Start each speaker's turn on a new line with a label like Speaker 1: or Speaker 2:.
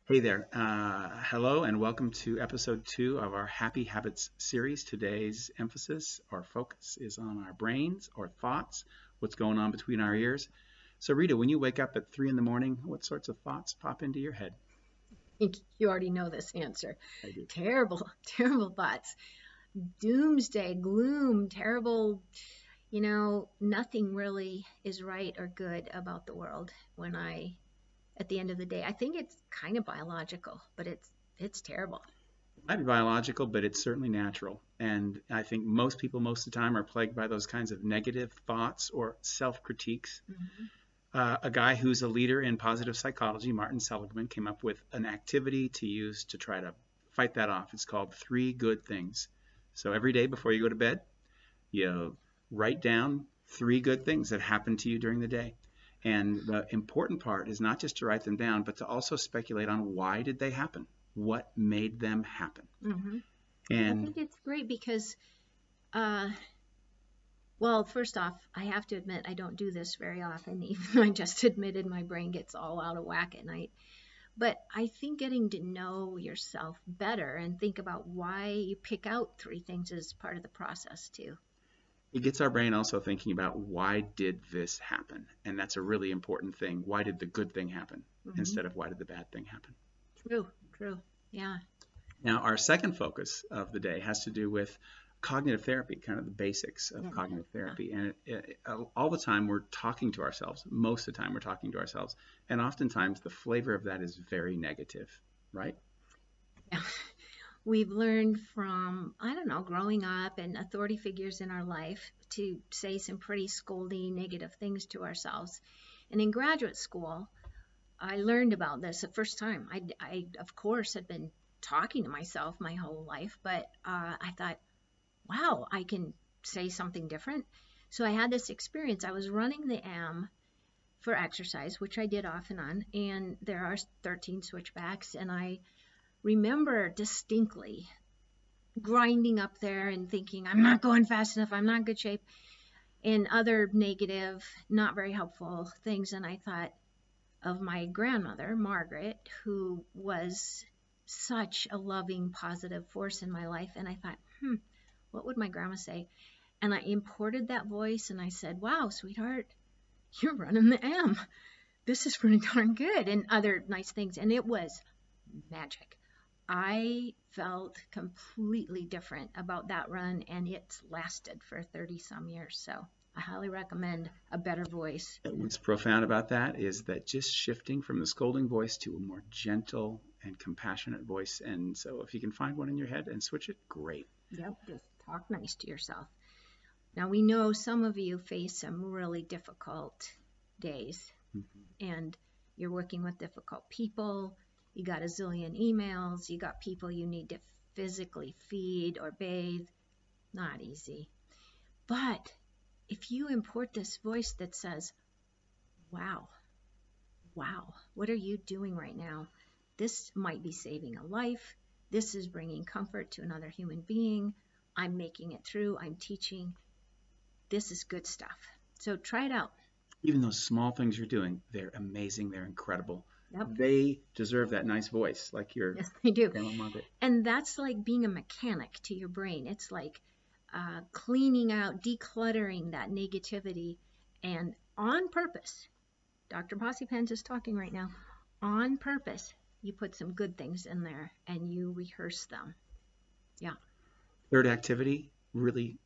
Speaker 1: Hey there. Hello and welcome to episode 2 of our Happy Habits series. Today's emphasis or focus is on our brains or thoughts, what's going on between our ears. So Rita, when you wake up at 3 in the morning, what sorts of thoughts pop into your head?
Speaker 2: Think you already know this answer.
Speaker 1: I do.
Speaker 2: Terrible, terrible thoughts. Doomsday, gloom, terrible, nothing really is right or good about the world at the end of the day. I think it's kind of biological, but it's terrible.
Speaker 1: It might be biological, but it's certainly natural. And I think most people most of the time are plagued by those kinds of negative thoughts or self-critiques.
Speaker 2: Hmm.
Speaker 1: A guy who's a leader in positive psychology, Martin Seligman, came up with an activity to use to try to fight that off. It's called 3 good things. So every day before you go to bed, you write down 3 good things that happened to you during the day. And the important part is not just to write them down, but to also speculate on why did they happen? What made them happen?
Speaker 2: Hmm. I
Speaker 1: And
Speaker 2: think it's great because, uh, well, first off, I have to admit I don't do this very often. Even though I just admitted my brain gets all out of whack at night. But I think getting to know yourself better and think about why you pick out 3 things is part of the process too.
Speaker 1: it gets our brain also thinking about why did this happen? And that's a really important thing. Why did the good thing happen
Speaker 2: Hmm.
Speaker 1: instead of why did the bad thing happen?
Speaker 2: True, true. Yeah.
Speaker 1: Now, our second focus of the day has to do with cognitive therapy, kind of the basics of
Speaker 2: Yeah.
Speaker 1: cognitive
Speaker 2: Yeah.
Speaker 1: therapy. And all the time we're talking to ourselves. Most of the time we're talking to ourselves. And oftentimes the flavor of that is very negative, right?
Speaker 2: Yeah. We've learned from, I don't know, growing up and authority figures in our life to say some pretty scolding, negative things to ourselves. And in graduate school, I learned about this the first time. I of course, had been talking to myself my whole life, but I thought, wow, I can say something different. So I had this experience. I was running the AM for exercise, which I did off and on, and there are 13 switchbacks, and I remember distinctly grinding up there and thinking, I'm not going fast enough, I'm not in good shape, and other negative, not very helpful things. And I thought of my grandmother, Margaret, who was such a loving, positive force in my life. And I thought, what would my grandma say? And I imported that voice and I said, wow, sweetheart, you're running the M. This is pretty darn good. And other nice things. And it was magic. I felt completely different about that run, and it's lasted for 30 some years. So I highly recommend a better voice.
Speaker 1: What's profound about that is that just shifting from the scolding voice to a more gentle and compassionate voice. And so if you can find one in your head and switch it, great.
Speaker 2: Yep, just talk nice to yourself. Now, we know some of you face some really difficult days,
Speaker 1: Mhm.
Speaker 2: and you're working with difficult people. You got a zillion emails. You got people you need to physically feed or bathe. Not easy. But if you import this voice that says, wow, wow, what are you doing right now? This might be saving a life. This is bringing comfort to another human being. I'm making it through. I'm teaching. This is good stuff. So try it out.
Speaker 1: Even those small things you're doing, they're amazing, they're incredible.
Speaker 2: Yep.
Speaker 1: They deserve that nice voice, like your
Speaker 2: Yes, I do.
Speaker 1: Grandma Margaret.
Speaker 2: And that's like being a mechanic to your brain. It's like cleaning out, decluttering that negativity, and on purpose. Dr. Posse Pence is talking right now. On purpose, you put some good things in there and you rehearse them. Yeah.
Speaker 1: Third activity, really